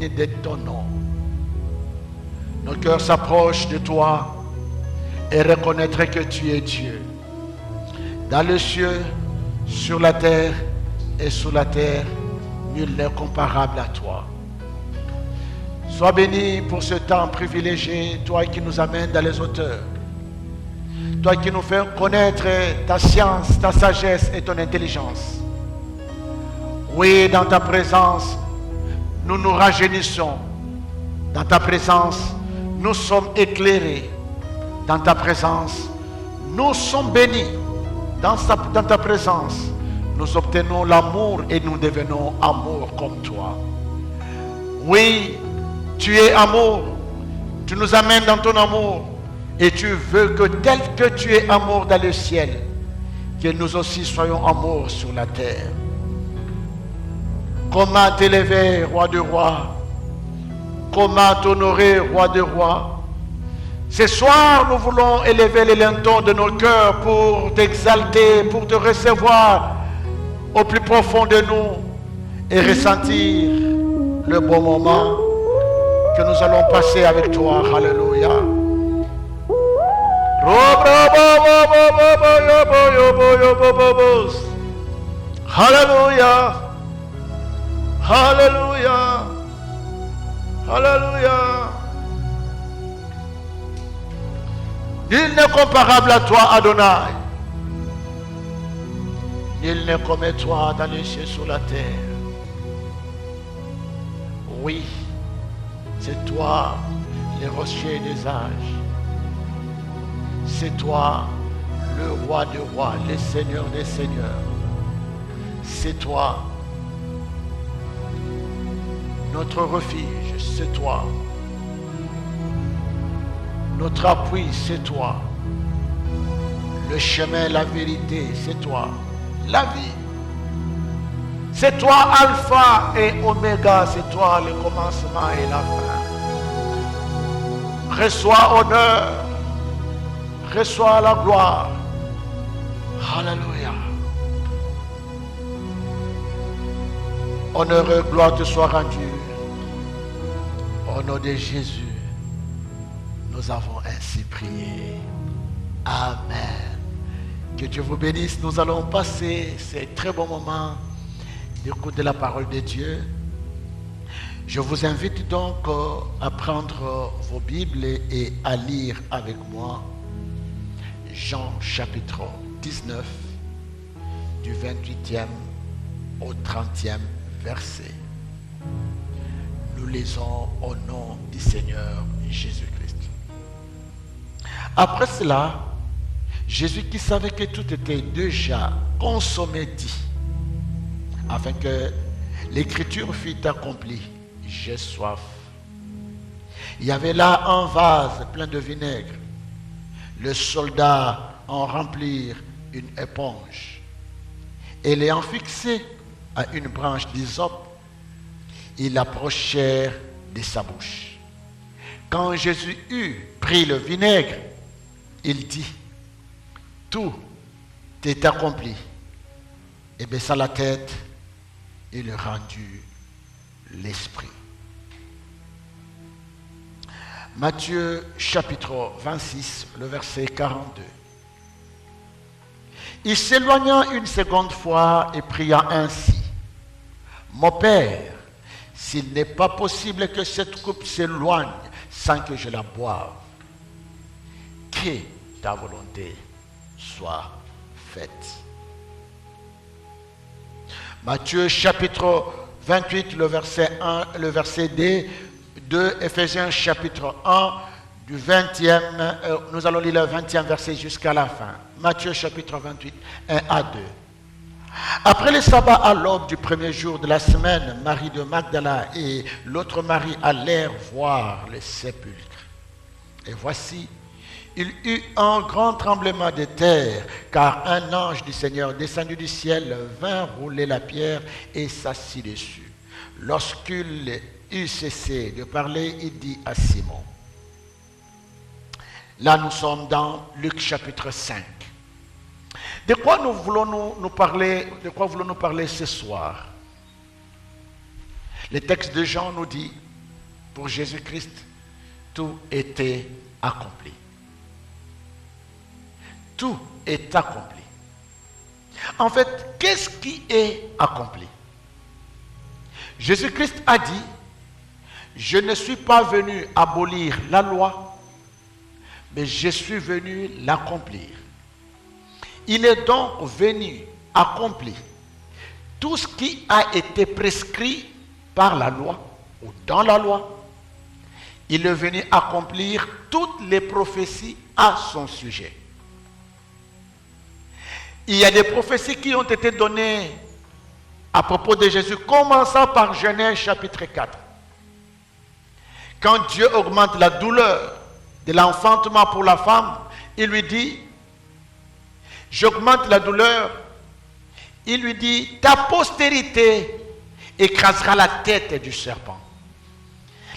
de ton nom. Nos cœurs s'approchent de toi et reconnaître que tu es Dieu. Dans les cieux, sur la terre et sous la terre, nul n'est comparable à toi. Sois béni pour ce temps privilégié, toi qui nous amènes dans les hauteurs. Toi qui nous fais connaître ta science, ta sagesse et ton intelligence. Oui, dans ta présence, nous nous rajeunissons. Dans ta présence, nous sommes éclairés. Dans ta présence, nous sommes bénis. Dans ta présence, nous obtenons l'amour et nous devenons amour comme toi. Oui, tu es amour. Tu nous amènes dans ton amour. Et tu veux que tel que tu es amour dans le ciel, que nous aussi soyons amour sur la terre. Comment t'élever, roi de rois? Comment t'honorer, roi de rois? Ce soir, nous voulons élever les lintons de nos cœurs pour t'exalter, pour te recevoir au plus profond de nous et ressentir le bon moment que nous allons passer avec toi. Alléluia. Alléluia. Alléluia. Alléluia. Nul n'est comparable à toi, Adonai. Nul n'est comme toi dans les cieux sur la terre. Oui, c'est toi, le rocher des âges. C'est toi, le roi des rois, le seigneur des seigneurs. C'est toi, notre refuge, c'est toi. Notre appui, c'est toi. Le chemin, la vérité, c'est toi. La vie. C'est toi, Alpha et Oméga, c'est toi, le commencement et la fin. Reçois honneur. Reçois la gloire. Alléluia. Honneur et gloire te soit rendue. Au nom de Jésus, nous avons ainsi prié. Amen. Que Dieu vous bénisse. Nous allons passer ces très bons moments d'écoute de la parole de Dieu. Je vous invite donc à prendre vos Bibles et à lire avec moi Jean chapitre 19 du 28e au 30e verset. Nous lisons au nom du Seigneur Jésus-Christ. Après cela, Jésus qui savait que tout était déjà consommé dit, afin que l'écriture fût accomplie, j'ai soif. Il y avait là un vase plein de vinaigre. Le soldat en remplit une éponge et l'ayant fixé à une branche d'hysope, ils l'approchèrent de sa bouche. Quand Jésus eut pris le vinaigre, il dit, tout est accompli. Et baissa la tête, il rendit l'esprit. Matthieu chapitre 26, le verset 42. Il s'éloigna une seconde fois et pria ainsi. Mon Père, s'il n'est pas possible que cette coupe s'éloigne sans que je la boive, que ta volonté soit faite. Matthieu chapitre 28, le verset 1, le verset 2, Éphésiens chapitre 1, du 20e, nous allons lire le 20e verset jusqu'à la fin. Matthieu chapitre 28, 1 à 2. Après le sabbat à l'aube du premier jour de la semaine, Marie de Magdala et l'autre Marie allèrent voir le sépulcre. Et voici, il eut un grand tremblement de terre, car un ange du Seigneur descendu du ciel vint rouler la pierre et s'assit dessus. Lorsqu'il eut cessé de parler, il dit à Simon. Là, nous sommes dans Luc chapitre 5. De quoi nous parler ce soir? Le texte de Jean nous dit, pour Jésus-Christ, tout était accompli. Tout est accompli. En fait, qu'est-ce qui est accompli? Jésus-Christ a dit, je ne suis pas venu abolir la loi, mais je suis venu l'accomplir. Il est donc venu accomplir tout ce qui a été prescrit par la loi ou dans la loi. Il est venu accomplir toutes les prophéties à son sujet. Il y a des prophéties qui ont été données à propos de Jésus, commençant par Genèse chapitre 4. Quand Dieu augmente la douleur de l'enfantement pour la femme, il lui dit, j'augmente la douleur. Il lui dit, ta postérité écrasera la tête du serpent.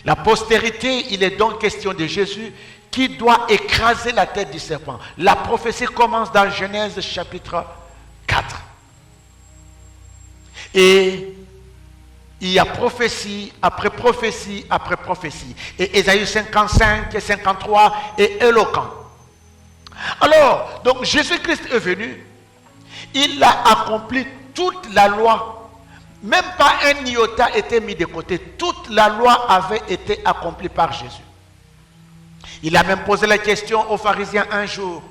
La postérité, il est donc question de Jésus qui doit écraser la tête du serpent. La prophétie commence dans Genèse chapitre 4. Et il y a prophétie après prophétie après prophétie. Et Ésaïe 55 et 53 est éloquent. Alors, donc Jésus-Christ est venu, il a accompli toute la loi. Même pas un iota était mis de côté. Toute la loi avait été accomplie par Jésus. Il a même posé la question aux pharisiens un jour.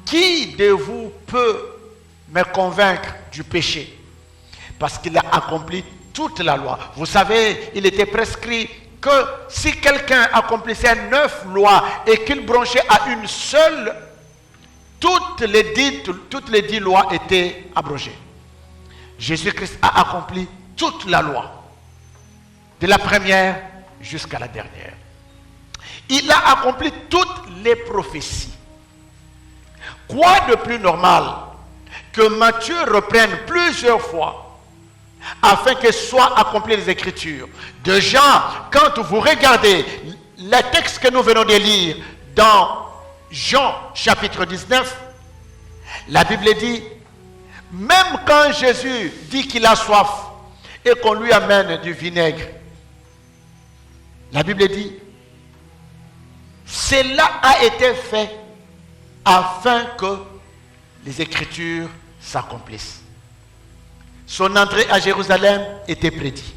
Qui de vous peut me convaincre du péché? Parce qu'il a accompli toute la loi. Vous savez, il était prescrit que si quelqu'un accomplissait 9 lois et qu'il branchait à une seule, toutes les 10 lois étaient abrogées. Jésus-Christ a accompli toute la loi, de la première jusqu'à la dernière. Il a accompli toutes les prophéties. Quoi de plus normal que Matthieu reprenne plusieurs fois afin que soient accomplies les Écritures. Déjà, quand vous regardez le texte que nous venons de lire dans Jean chapitre 19, la Bible dit, même quand Jésus dit qu'il a soif et qu'on lui amène du vinaigre, la Bible dit, cela a été fait afin que les Écritures s'accomplissent. Son entrée à Jérusalem était prédit.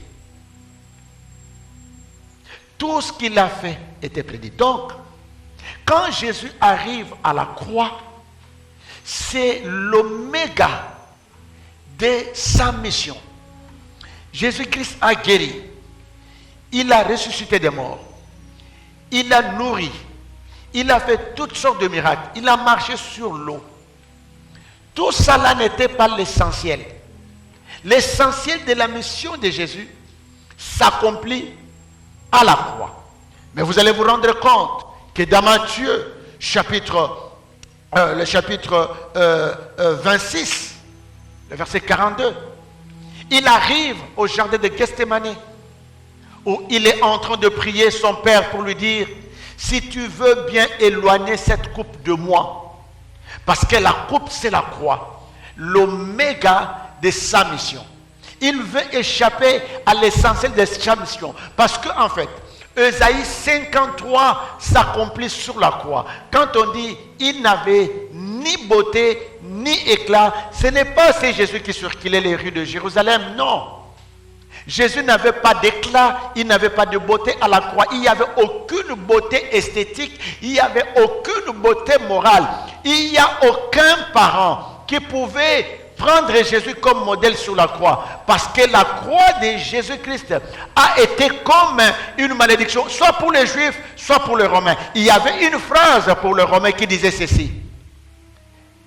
Tout ce qu'il a fait était prédit. Donc, quand Jésus arrive à la croix, c'est l'oméga de sa mission. Jésus-Christ a guéri. Il a ressuscité des morts. Il a nourri. Il a fait toutes sortes de miracles. Il a marché sur l'eau. Tout cela n'était pas l'essentiel. L'essentiel de la mission de Jésus s'accomplit à la croix. Mais vous allez vous rendre compte que dans Matthieu, le chapitre 26, le verset 42, il arrive au jardin de Gethsémani, où il est en train de prier son Père pour lui dire, si tu veux bien éloigner cette coupe de moi, parce que la coupe c'est la croix, l'oméga de sa mission. Il veut échapper à l'essentiel de sa mission, parce qu'en fait, Ésaïe 53 s'accomplit sur la croix. Quand on dit il n'avait ni beauté ni éclat, ce n'est pas c'est Jésus qui circulait les rues de Jérusalem, non. Jésus n'avait pas d'éclat, il n'avait pas de beauté à la croix, il n'y avait aucune beauté esthétique, il n'y avait aucune beauté morale. Il n'y a aucun parent qui pouvait prendre Jésus comme modèle sur la croix, parce que la croix de Jésus-Christ a été comme une malédiction, soit pour les Juifs, soit pour les Romains. Il y avait une phrase pour les Romains qui disait ceci: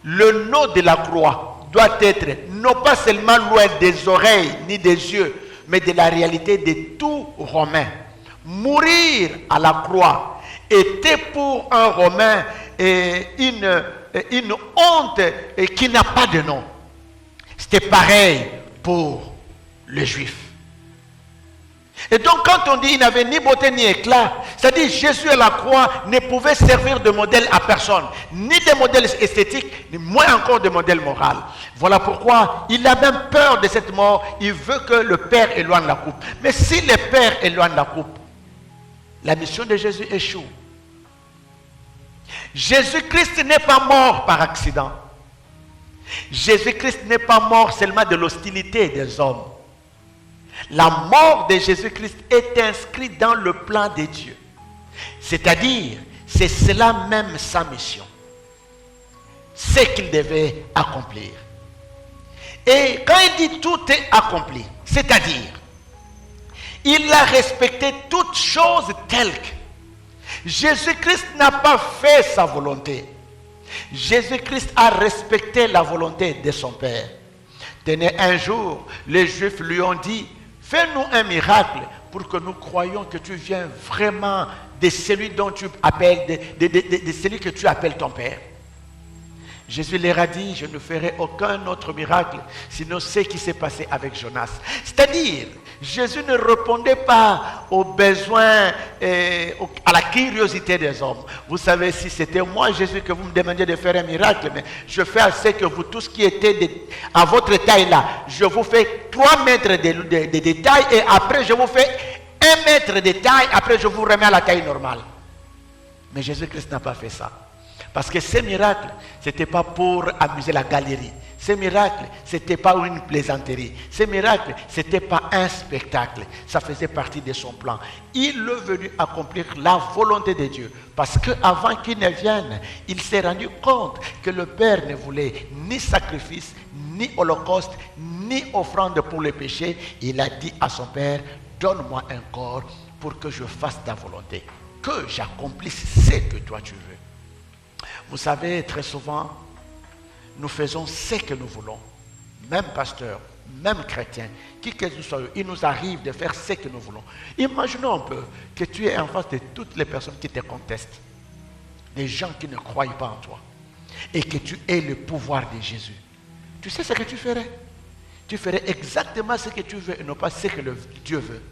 le nom de la croix doit être non pas seulement loin des oreilles ni des yeux, mais de la réalité de tout Romain. Mourir à la croix était pour un Romain une honte qui n'a pas de nom. C'était pareil pour les Juifs. Et donc quand on dit qu'il n'avait ni beauté ni éclat, c'est-à-dire Jésus à la croix ne pouvait servir de modèle à personne, ni de modèle esthétique, ni moins encore de modèle moral. Voilà pourquoi il a même peur de cette mort. Il veut que le Père éloigne la coupe. Mais si le Père éloigne la coupe, la mission de Jésus échoue. Jésus-Christ n'est pas mort par accident. Jésus-Christ n'est pas mort seulement de l'hostilité des hommes. La mort de Jésus-Christ est inscrite dans le plan de Dieu. C'est-à-dire, c'est cela même sa mission. Ce qu'il devait accomplir. Et quand il dit tout est accompli, c'est-à-dire, il a respecté toutes choses telles que Jésus-Christ n'a pas fait sa volonté. Jésus-Christ a respecté la volonté de son Père. Tenez, un jour, les Juifs lui ont dit, fais-nous un miracle pour que nous croyions que tu viens vraiment de celui dont tu appelles, de celui que tu appelles ton Père. Jésus leur a dit, je ne ferai aucun autre miracle, sinon ce qui s'est passé avec Jonas. C'est-à-dire, Jésus ne répondait pas aux besoins, à la curiosité des hommes. Vous savez, si c'était moi, Jésus, que vous me demandiez de faire un miracle, mais je fais assez que vous tous qui étiez à votre taille là, je vous fais 3 mètres de taille et après je vous fais 1 mètre de taille, après je vous remets à la taille normale. Mais Jésus-Christ n'a pas fait ça. Parce que ces miracles, ce n'était pas pour amuser la galerie. Ces miracles, ce n'était pas une plaisanterie. Ces miracles, ce n'était pas un spectacle. Ça faisait partie de son plan. Il est venu accomplir la volonté de Dieu. Parce qu'avant qu'il ne vienne, il s'est rendu compte que le Père ne voulait ni sacrifice, ni holocauste, ni offrande pour les péchés. Il a dit à son Père, donne-moi un corps pour que je fasse ta volonté. Que j'accomplisse ce que toi tu veux. Vous savez, très souvent, nous faisons ce que nous voulons. Même pasteur, même chrétien, qui que nous soyons, il nous arrive de faire ce que nous voulons. Imaginons un peu que tu es en face de toutes les personnes qui te contestent, des gens qui ne croient pas en toi, et que tu aies le pouvoir de Jésus. Tu sais ce que tu ferais? Tu ferais exactement ce que tu veux et non pas ce que Dieu veut.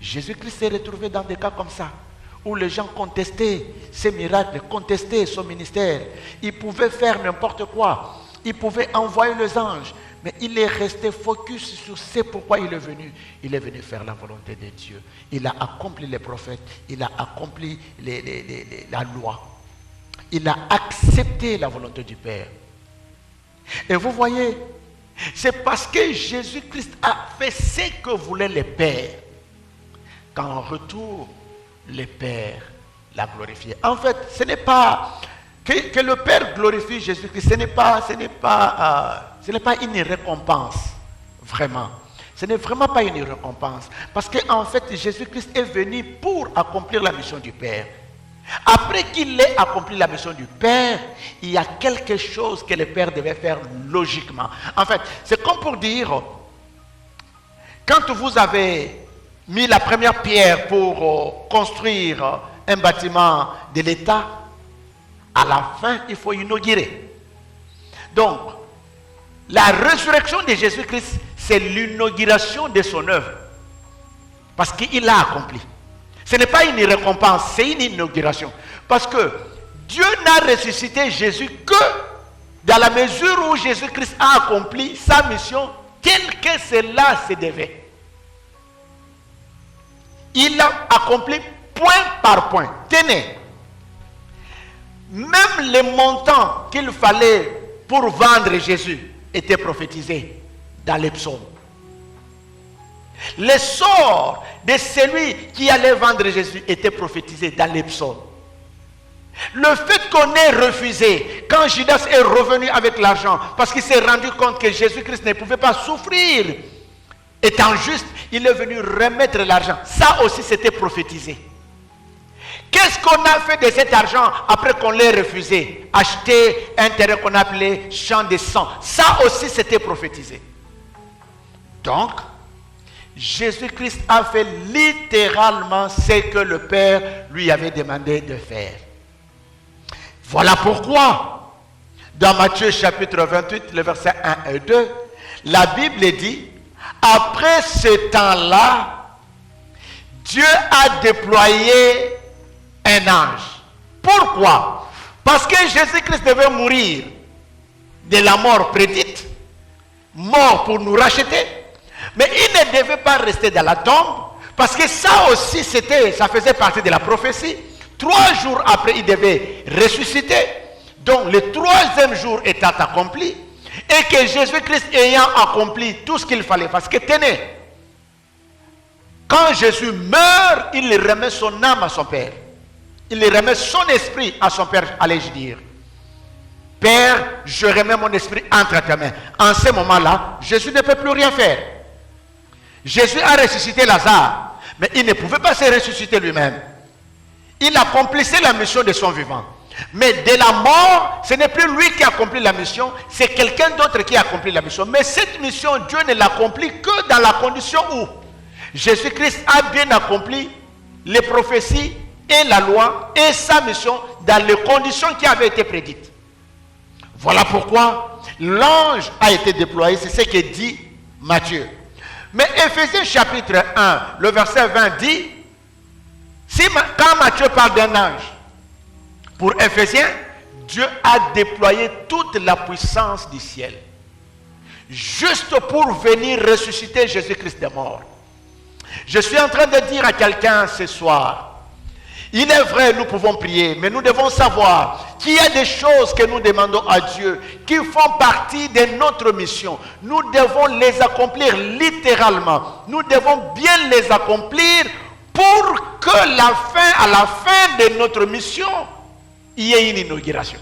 Jésus-Christ s'est retrouvé dans des cas comme ça, où les gens contestaient ses miracles, contestaient son ministère. Il pouvait faire n'importe quoi. Il pouvait envoyer les anges. Mais il est resté focus sur ce pourquoi il est venu. Il est venu faire la volonté de Dieu. Il a accompli les prophètes. Il a accompli la loi. Il a accepté la volonté du Père. Et vous voyez, c'est parce que Jésus-Christ a fait ce que voulaient les pères qu'en retour, le Père l'a glorifié. En fait, ce n'est pas que le Père glorifie Jésus-Christ, ce n'est pas une récompense, vraiment. Ce n'est vraiment pas une récompense. Parce qu'en fait, Jésus-Christ est venu pour accomplir la mission du Père. Après qu'il ait accompli la mission du Père, il y a quelque chose que le Père devait faire logiquement. En fait, c'est comme pour dire, quand vous avez mis la première pierre pour construire un bâtiment de l'État, à la fin, il faut inaugurer. Donc, la résurrection de Jésus-Christ, c'est l'inauguration de son œuvre. Parce qu'il l'a accompli. Ce n'est pas une récompense, c'est une inauguration. Parce que Dieu n'a ressuscité Jésus que dans la mesure où Jésus-Christ a accompli sa mission telle que cela se devait. Il l'a accompli point par point. Tenez, même les montants qu'il fallait pour vendre Jésus étaient prophétisés dans les psaumes. Le sort de celui qui allait vendre Jésus était prophétisé dans les psaumes. Le fait qu'on ait refusé, quand Judas est revenu avec l'argent, parce qu'il s'est rendu compte que Jésus-Christ ne pouvait pas souffrir, étant juste, il est venu remettre l'argent. Ça aussi, c'était prophétisé. Qu'est-ce qu'on a fait de cet argent après qu'on l'ait refusé? Acheter un terrain qu'on appelait champ de sang. Ça aussi, c'était prophétisé. Donc, Jésus-Christ a fait littéralement ce que le Père lui avait demandé de faire. Voilà pourquoi, dans Matthieu chapitre 28, le verset 1 et 2, la Bible dit, après ce temps-là, Dieu a déployé un ange. Pourquoi? Parce que Jésus-Christ devait mourir de la mort prédite, mort pour nous racheter, mais il ne devait pas rester dans la tombe, Parce que ça aussi, ça faisait partie de la prophétie. 3 jours après, il devait ressusciter. Donc, le 3e jour étant accompli. Et que Jésus-Christ ayant accompli tout ce qu'il fallait. Parce que tenez, quand Jésus meurt, il remet son âme à son Père. Il remet son esprit à son Père, allais-je dire. Père, je remets mon esprit entre tes mains. En ce moment-là, Jésus ne peut plus rien faire. Jésus a ressuscité Lazare, mais il ne pouvait pas se ressusciter lui-même. Il accomplissait la mission de son vivant. Mais de la mort, ce n'est plus lui qui accomplit la mission, c'est quelqu'un d'autre qui accomplit la mission. Mais cette mission, Dieu ne l'accomplit que dans la condition où Jésus-Christ a bien accompli les prophéties et la loi et sa mission dans les conditions qui avaient été prédites. Voilà pourquoi l'ange a été déployé, c'est ce que dit Matthieu. Mais Éphésiens chapitre 1, le verset 20 dit, quand Matthieu parle d'un ange, pour Éphésiens, Dieu a déployé toute la puissance du ciel, juste pour venir ressusciter Jésus-Christ des morts. Je suis en train de dire à quelqu'un ce soir, il est vrai, nous pouvons prier, mais nous devons savoir qu'il y a des choses que nous demandons à Dieu qui font partie de notre mission. Nous devons les accomplir littéralement. Nous devons bien les accomplir pour que à la fin de notre mission, il y ait une inauguration.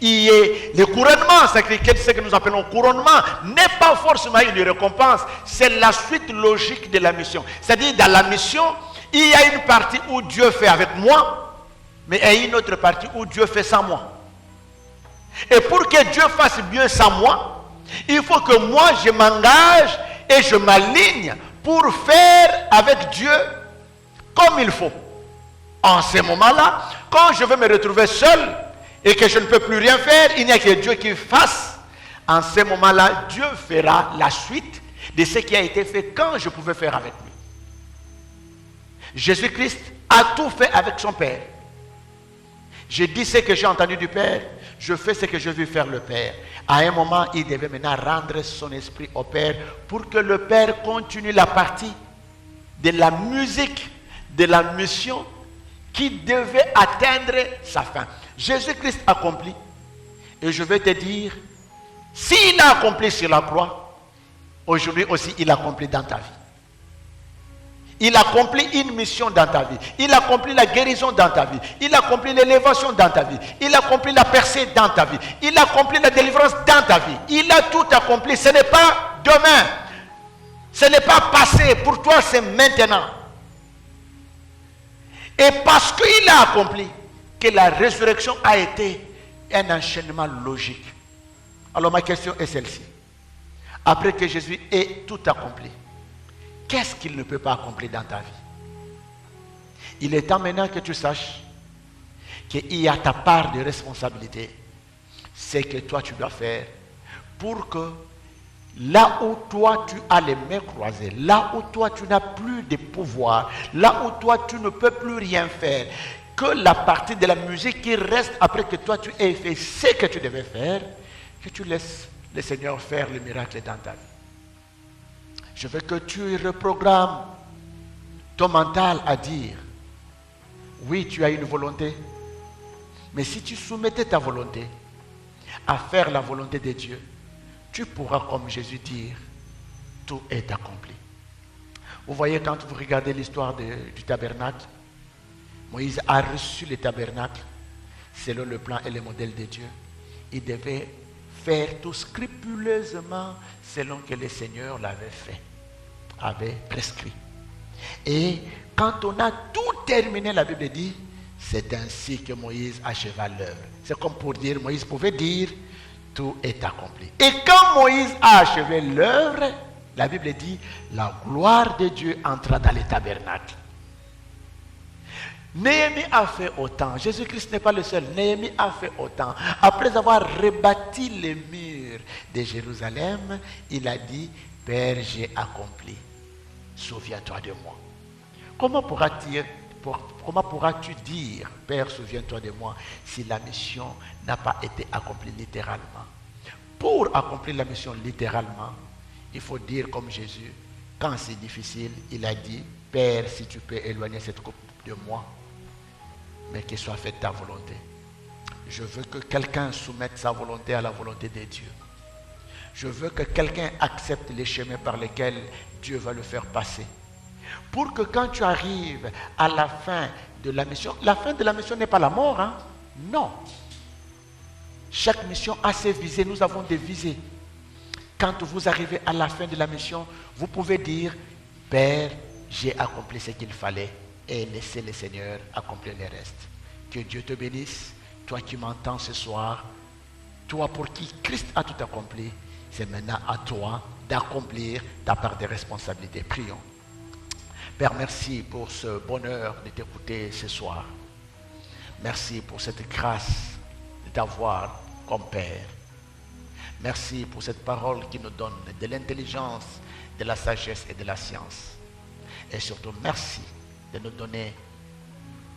Il y ait le couronnement, c'est ce que nous appelons couronnement, n'est pas forcément une récompense, c'est la suite logique de la mission. C'est-à-dire, dans la mission, il y a une partie où Dieu fait avec moi, mais il y a une autre partie où Dieu fait sans moi. Et pour que Dieu fasse bien sans moi, il faut que moi je m'engage et je m'aligne pour faire avec Dieu comme il faut. En ce moment-là, quand je vais me retrouver seul et que je ne peux plus rien faire, il n'y a que Dieu qui fasse. En ce moment-là, Dieu fera la suite de ce qui a été fait quand je pouvais faire avec lui. Jésus-Christ a tout fait avec son Père. Je dis ce que j'ai entendu du Père, je fais ce que je veux faire le Père. À un moment, il devait maintenant rendre son esprit au Père pour que le Père continue la partie de la musique, de la mission qui devait atteindre sa fin. Jésus-Christ accomplit. Et je vais te dire, s'il a accompli sur la croix, aujourd'hui aussi il accomplit dans ta vie. Il accomplit une mission dans ta vie. Il accomplit la guérison dans ta vie. Il accomplit l'élévation dans ta vie. Il accomplit la percée dans ta vie. Il accomplit la délivrance dans ta vie. Il a tout accompli. Ce n'est pas demain. Ce n'est pas passé. Pour toi, c'est maintenant. Et parce qu'il a accompli, que la résurrection a été un enchaînement logique. Alors ma question est celle-ci. Après que Jésus ait tout accompli, qu'est-ce qu'il ne peut pas accomplir dans ta vie? Il est temps maintenant que tu saches qu'il y a ta part de responsabilité. C'est que toi tu dois faire pour que là où toi tu as les mains croisées, là où toi tu n'as plus de pouvoir, là où toi tu ne peux plus rien faire, que la partie de la musique qui reste après que toi tu aies fait ce que tu devais faire, que tu laisses le Seigneur faire le miracle dans ta vie. Je veux que tu reprogrammes ton mental à dire, oui, tu as une volonté, mais si tu soumettais ta volonté à faire la volonté de Dieu, tu pourras, comme Jésus, dire, tout est accompli. Vous voyez, quand vous regardez l'histoire du tabernacle, Moïse a reçu le tabernacle selon le plan et le modèle de Dieu. Il devait faire tout scrupuleusement selon que le Seigneur l'avait fait, avait prescrit. Et quand on a tout terminé, la Bible dit, c'est ainsi que Moïse acheva l'œuvre. C'est comme pour dire, Moïse pouvait dire, tout est accompli. Et quand Moïse a achevé l'œuvre, la Bible dit, la gloire de Dieu entra dans le tabernacle. Néhémie a fait autant. Jésus-Christ n'est pas le seul. Néhémie a fait autant. Après avoir rebâti les murs de Jérusalem, il a dit, Père, j'ai accompli. Souviens-toi de moi. Comment pourras-tu dire, Père, souviens-toi de moi, si la mission n'a pas été accomplie littéralement? Pour accomplir la mission littéralement, il faut dire comme Jésus, quand c'est difficile, il a dit, Père, si tu peux éloigner cette coupe de moi, mais qu'il soit faite ta volonté. Je veux que quelqu'un soumette sa volonté à la volonté de Dieu. Je veux que quelqu'un accepte les chemins par lesquels Dieu va le faire passer. Pour que quand tu arrives à la fin de la mission n'est pas la mort, hein? Non. Chaque mission a ses visées, nous avons des visées. Quand vous arrivez à la fin de la mission, vous pouvez dire, Père, j'ai accompli ce qu'il fallait et laissez le Seigneur accomplir le reste. Que Dieu te bénisse, toi qui m'entends ce soir, toi pour qui Christ a tout accompli, c'est maintenant à toi d'accomplir ta part de responsabilité. Prions. Père, merci pour ce bonheur de t'écouter ce soir. Merci pour cette grâce de t'avoir comme Père. Merci pour cette parole qui nous donne de l'intelligence, de la sagesse et de la science. Et surtout, merci de nous donner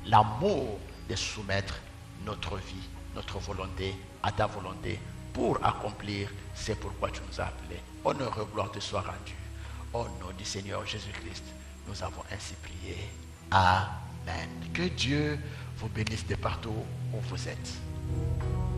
l'amour de soumettre notre vie, notre volonté à ta volonté pour accomplir ce pourquoi tu nous as appelés. Honneur et gloire te soit rendu. Au nom du Seigneur Jésus-Christ, nous avons ainsi prié. Amen. Que Dieu vous bénisse de partout où vous êtes.